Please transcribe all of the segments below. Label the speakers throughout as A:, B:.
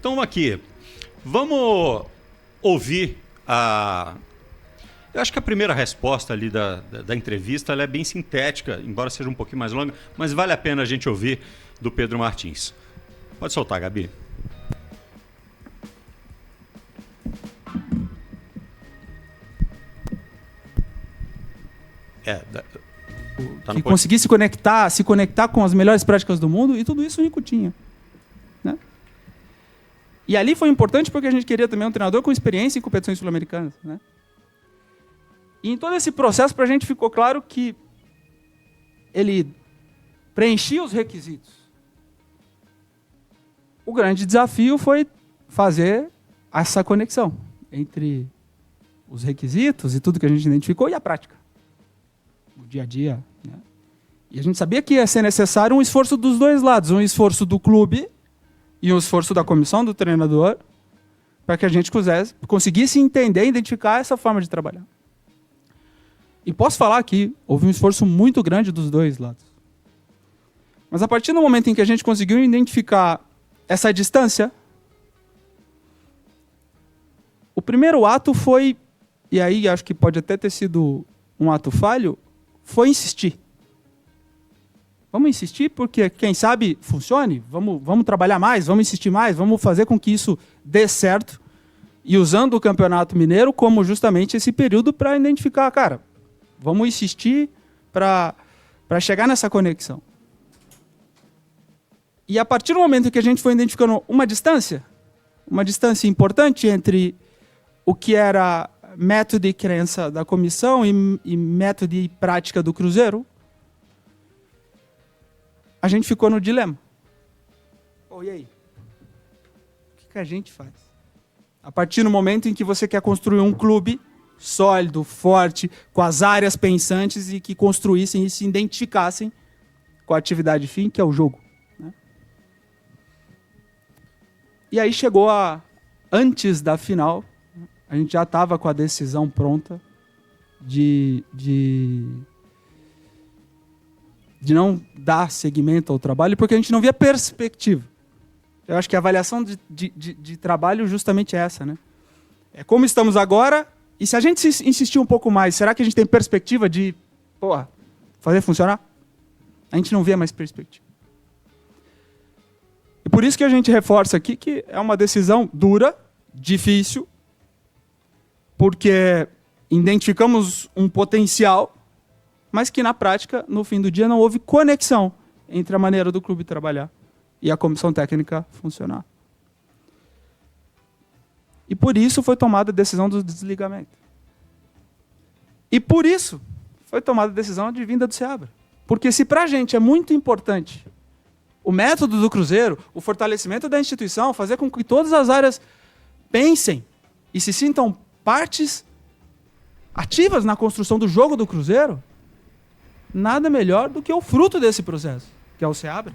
A: Então aqui, vamos ouvir a... Eu acho que a primeira resposta ali da entrevista ela é bem sintética, embora seja um pouquinho mais longa, mas vale a pena a gente ouvir do Pedro Martins. Pode soltar, Gabi.
B: Que conseguir se conectar com as melhores práticas do mundo, e tudo isso o Nico tinha. Né? E ali foi importante porque a gente queria também um treinador com experiência em competições sul-americanas. Né? E em todo esse processo, para a gente ficou claro que ele preenchia os requisitos. O grande desafio foi fazer essa conexão entre os requisitos e tudo que a gente identificou e a prática. O dia a dia. Né? E a gente sabia que ia ser necessário um esforço dos dois lados. Um esforço do clube e um esforço da comissão, do treinador, para que a gente conseguisse entender e identificar essa forma de trabalhar. E posso falar que houve um esforço muito grande dos dois lados. Mas a partir do momento em que a gente conseguiu identificar essa distância, o primeiro ato foi, e aí acho que pode até ter sido um ato falho, foi insistir. Vamos insistir porque, quem sabe, funcione. Vamos trabalhar mais, vamos insistir mais, vamos fazer com que isso dê certo. E usando o Campeonato Mineiro como justamente esse período para identificar, cara, vamos insistir para chegar nessa conexão. E a partir do momento que a gente foi identificando uma distância importante entre o que era método e crença da comissão e método e prática do Cruzeiro, a gente ficou no dilema. E aí? O que a gente faz? A partir do momento em que você quer construir um clube sólido, forte, com as áreas pensantes e que construíssem e se identificassem com a atividade fim, que é o jogo. Né? E aí chegou antes da final, a gente já estava com a decisão pronta de não dar seguimento ao trabalho, porque a gente não via perspectiva. Eu acho que a avaliação de trabalho justamente é essa. Né? É como estamos agora. E se a gente insistir um pouco mais, será que a gente tem perspectiva de fazer funcionar? A gente não vê mais perspectiva. E por isso que a gente reforça aqui que é uma decisão dura, difícil, porque identificamos um potencial, mas que na prática, no fim do dia, não houve conexão entre a maneira do clube trabalhar e a comissão técnica funcionar. E por isso foi tomada a decisão do desligamento. E por isso foi tomada a decisão de vinda do Seabra. Porque se para a gente é muito importante o método do Cruzeiro, o fortalecimento da instituição, fazer com que todas as áreas pensem e se sintam partes ativas na construção do jogo do Cruzeiro, nada melhor do que o fruto desse processo, que é o Seabra.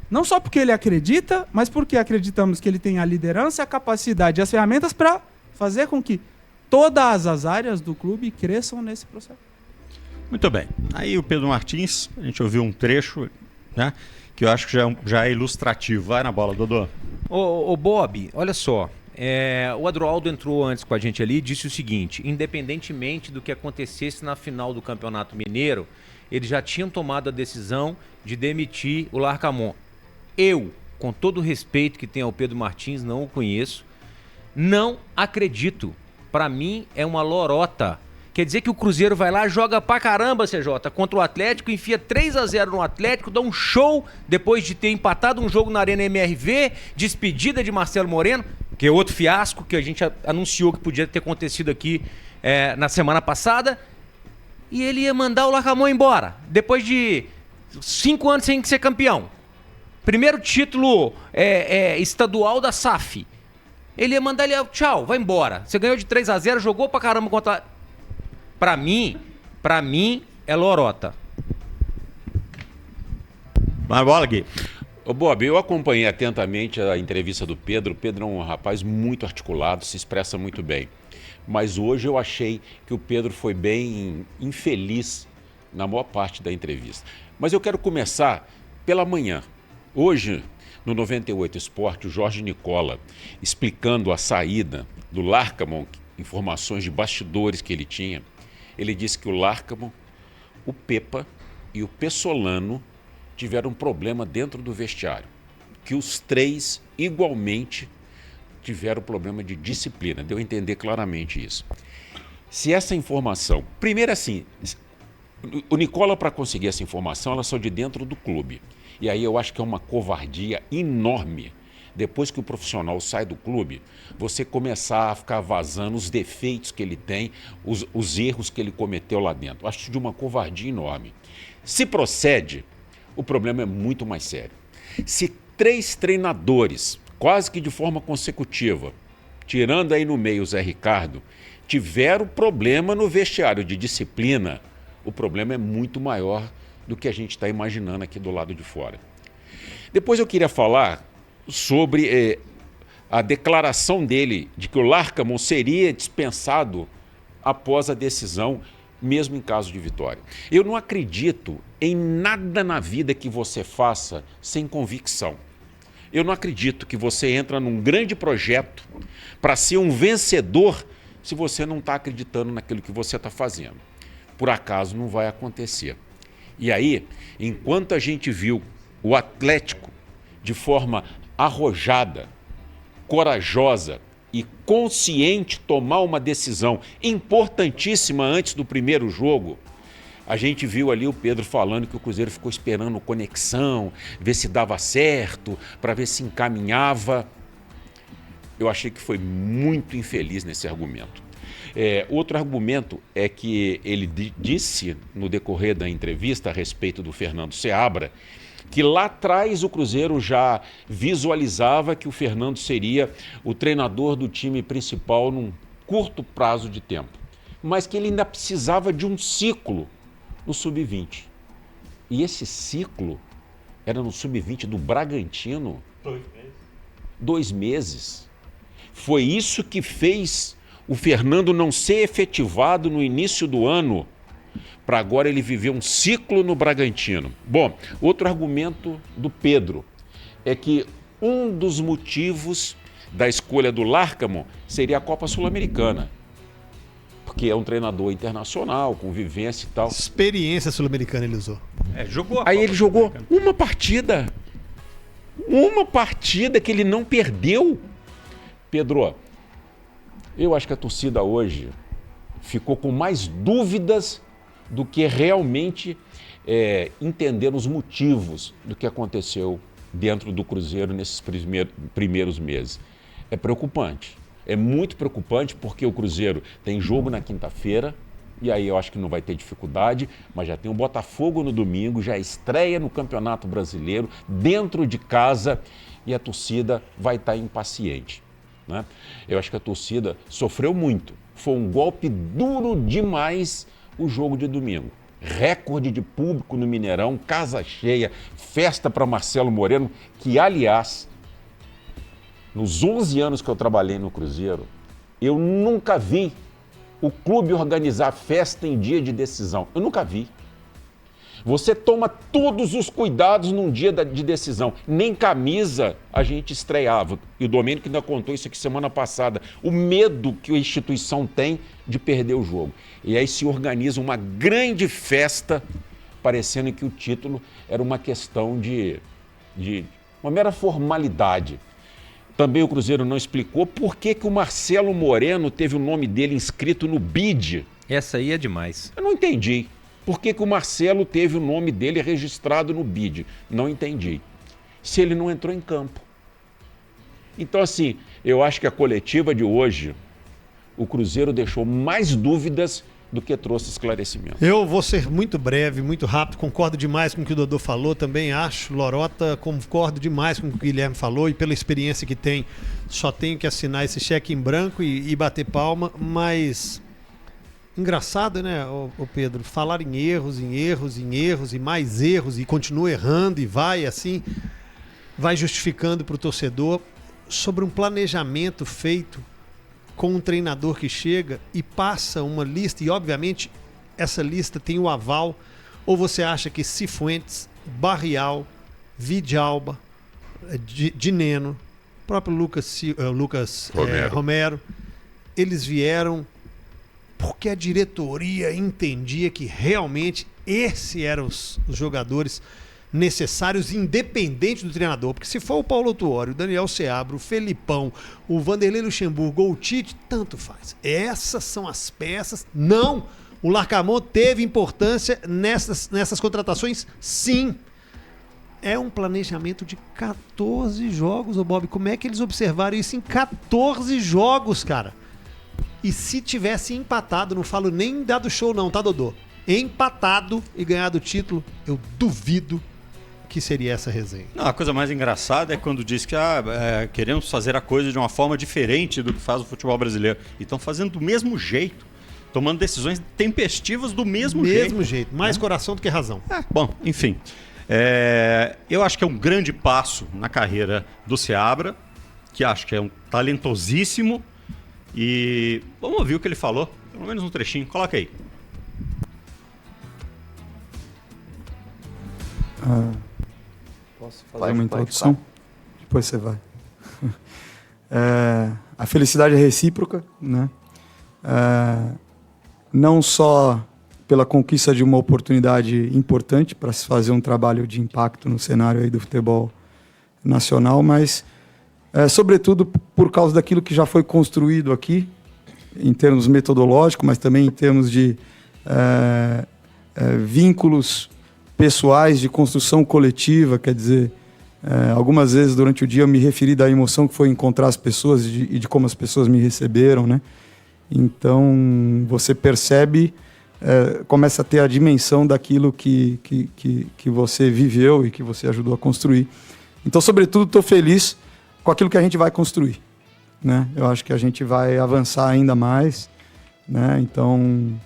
B: Não só porque ele acredita, mas porque acreditamos que ele tem a liderança, a capacidade e as ferramentas para fazer com que todas as áreas do clube cresçam nesse processo.
A: Muito bem. Aí o Pedro Martins, a gente ouviu um trecho, né, que eu acho que já é ilustrativo. Vai na bola, Dodô.
C: Ô Bob, olha só. O Adroaldo entrou antes com a gente ali e disse o seguinte: independentemente do que acontecesse na final do Campeonato Mineiro, eles já tinham tomado a decisão de demitir o Larcamón. Eu, com todo o respeito que tenho ao Pedro Martins, não o conheço, não acredito. Para mim é uma lorota. Quer dizer que o Cruzeiro vai lá, joga pra caramba, CJ, contra o Atlético, enfia 3-0 no Atlético, dá um show depois de ter empatado um jogo na Arena MRV, despedida de Marcelo Moreno, que é outro fiasco que a gente anunciou que podia ter acontecido aqui na semana passada, e ele ia mandar o Larcamón embora, depois de 5 anos sem ser campeão. Primeiro título estadual da SAF. Ele ia mandar ele, tchau, vai embora. Você ganhou de 3-0, jogou pra caramba contra... Pra mim é lorota.
A: Vai bola, Gui.
D: Ô Bob, eu acompanhei atentamente a entrevista do Pedro. O Pedro é um rapaz muito articulado, se expressa muito bem. Mas hoje eu achei que o Pedro foi bem infeliz na maior parte da entrevista. Mas eu quero começar pela manhã. Hoje, no 98 Sport, o Jorge Nicola, explicando a saída do Larcamon, informações de bastidores que ele tinha, ele disse que o Larcamon, o Pepa e o Pessolano tiveram um problema dentro do vestiário, que os três igualmente tiveram problema de disciplina. Deu a entender claramente isso. Se essa informação... Primeiro assim, o Nicola, para conseguir essa informação, ela saiu de dentro do clube. E aí eu acho que é uma covardia enorme, depois que o profissional sai do clube, você começar a ficar vazando os defeitos que ele tem, os erros que ele cometeu lá dentro. Eu acho de uma covardia enorme. Se procede, o problema é muito mais sério. Se 3 treinadores, quase que de forma consecutiva, tirando aí no meio o Zé Ricardo, tiveram problema no vestiário de disciplina, o problema é muito maior do que a gente está imaginando aqui do lado de fora. Depois eu queria falar sobre a declaração dele de que o Larcamon seria dispensado após a decisão, mesmo em caso de vitória. Eu não acredito em nada na vida que você faça sem convicção. Eu não acredito que você entra num grande projeto para ser um vencedor se você não está acreditando naquilo que você está fazendo. Por acaso não vai acontecer. E aí, enquanto a gente viu o Atlético de forma arrojada, corajosa e consciente tomar uma decisão importantíssima antes do primeiro jogo, a gente viu ali o Pedro falando que o Cruzeiro ficou esperando conexão, ver se dava certo, para ver se encaminhava. Eu achei que foi muito infeliz nesse argumento. Outro argumento é que ele disse no decorrer da entrevista a respeito do Fernando Seabra, que lá atrás o Cruzeiro já visualizava que o Fernando seria o treinador do time principal num curto prazo de tempo, mas que ele ainda precisava de um ciclo no Sub-20. E esse ciclo era no Sub-20 do Bragantino. 2 meses. Foi isso que fez o Fernando não ser efetivado no início do ano, para agora ele viver um ciclo no Bragantino. Bom, outro argumento do Pedro é que um dos motivos da escolha do Larcamon seria a Copa Sul-Americana, porque é um treinador internacional, com vivência e tal.
E: Experiência sul-americana ele usou.
A: Jogou.
D: Aí ele jogou uma partida que ele não perdeu. Pedro, eu acho que a torcida hoje ficou com mais dúvidas do que realmente entender os motivos do que aconteceu dentro do Cruzeiro nesses primeiros meses. É preocupante. É muito preocupante porque o Cruzeiro tem jogo na quinta-feira, e aí eu acho que não vai ter dificuldade, mas já tem o Botafogo no domingo, já estreia no Campeonato Brasileiro, dentro de casa, e a torcida vai estar impaciente, né? Eu acho que a torcida sofreu muito. Foi um golpe duro demais o jogo de domingo. Recorde de público no Mineirão, casa cheia, festa para Marcelo Moreno, que, aliás, nos 11 anos que eu trabalhei no Cruzeiro, eu nunca vi o clube organizar festa em dia de decisão. Eu nunca vi. Você toma todos os cuidados num dia de decisão. Nem camisa a gente estreava. E o Domênico ainda contou isso aqui semana passada. O medo que a instituição tem de perder o jogo. E aí se organiza uma grande festa, parecendo que o título era uma questão de uma mera formalidade. Também o Cruzeiro não explicou por que o Marcelo Moreno teve o nome dele inscrito no BID.
C: Essa aí é demais.
D: Eu não entendi. Por que o Marcelo teve o nome dele registrado no BID? Não entendi. Se ele não entrou em campo. Então, assim, eu acho que a coletiva de hoje, o Cruzeiro deixou mais dúvidas do que trouxe esclarecimento.
E: Eu vou ser muito breve, muito rápido, concordo demais com o que o Dodô falou, também acho, Lorota, concordo demais com o que o Guilherme falou e pela experiência que tem, só tenho que assinar esse cheque em branco e bater palma, mas engraçado, né, o Pedro, falar em erros e mais erros e continua errando e vai assim, vai justificando para o torcedor sobre um planejamento feito com um treinador que chega e passa uma lista, e obviamente essa lista tem o aval, ou você acha que Cifuentes, Barrial, Vidalba, de Neno, próprio Lucas Romero, eles vieram porque a diretoria entendia que realmente esses eram os jogadores necessários, independente do treinador. Porque se for o Paulo Tuori, o Daniel Seabra, o Felipão, o Vanderlei Luxemburgo ou o Tite, tanto faz. Essas são as peças. Não! O Larcamont teve importância nessas contratações, sim. É um planejamento de 14 jogos, ô Bob. Como é que eles observaram isso em 14 jogos, cara? E se tivesse empatado, não falo nem dado show não, tá, Dodô? Empatado e ganhado o título, eu duvido que seria essa resenha.
A: Não, a coisa mais engraçada é quando diz que queremos fazer a coisa de uma forma diferente do que faz o futebol brasileiro. E estão fazendo do mesmo jeito. Tomando decisões tempestivas do mesmo jeito.
E: Mais coração do que razão.
A: Bom, enfim. Eu acho que é um grande passo na carreira do Seabra, que acho que é um talentosíssimo. E vamos ouvir o que ele falou, pelo menos um trechinho. Coloca aí.
B: Posso fazer uma introdução? Depois você vai. A felicidade é recíproca, né? Não só pela conquista de uma oportunidade importante para se fazer um trabalho de impacto no cenário aí do futebol nacional, mas sobretudo por causa daquilo que já foi construído aqui, em termos metodológicos, mas também em termos de vínculos pessoais, de construção coletiva. Quer dizer, algumas vezes durante o dia eu me referi da emoção que foi encontrar as pessoas e de como as pessoas me receberam, né? Então você percebe, começa a ter a dimensão daquilo que você viveu e que você ajudou a construir. Então, sobretudo, estou feliz com aquilo que a gente vai construir, né? Eu acho que a gente vai avançar ainda mais, né? Então,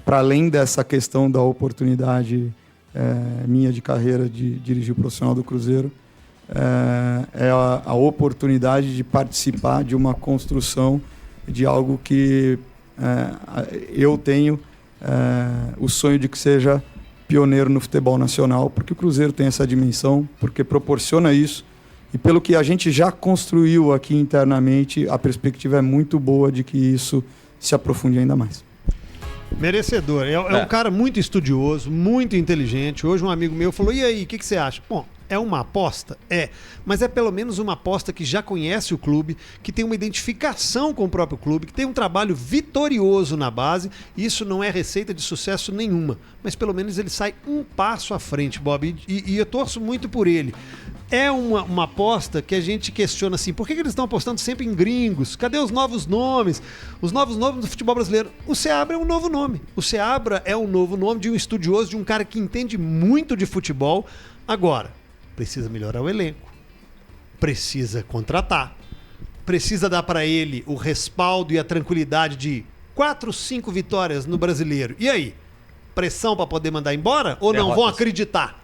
B: para além dessa questão da oportunidade minha de carreira de dirigir o profissional do Cruzeiro, é a oportunidade de participar de uma construção de algo que eu tenho o sonho de que seja pioneiro no futebol nacional, porque o Cruzeiro tem essa dimensão, porque proporciona isso. E pelo que a gente já construiu aqui internamente, a perspectiva é muito boa de que isso se aprofunde ainda mais.
E: Merecedor. É um cara muito estudioso, muito inteligente. Hoje um amigo meu falou, e aí, o que você acha? Bom, é uma aposta? Mas é pelo menos uma aposta que já conhece o clube, que tem uma identificação com o próprio clube, que tem um trabalho vitorioso na base. Isso não é receita de sucesso nenhuma, mas pelo menos ele sai um passo à frente, Bob, e eu torço muito por ele. É uma aposta que a gente questiona assim, por que eles estão apostando sempre em gringos? Cadê os novos nomes? Os novos nomes do futebol brasileiro. O Seabra é um novo nome. O Seabra é um novo nome de um estudioso, de um cara que entende muito de futebol. Agora, precisa melhorar o elenco, precisa contratar, precisa dar para ele o respaldo e a tranquilidade de 4, 5 vitórias no Brasileiro. E aí? Pressão para poder mandar embora? Ou não vão acreditar?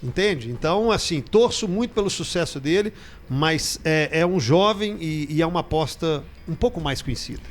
E: Entende? Então, assim, torço muito pelo sucesso dele, mas é um jovem e é uma aposta um pouco mais conhecida.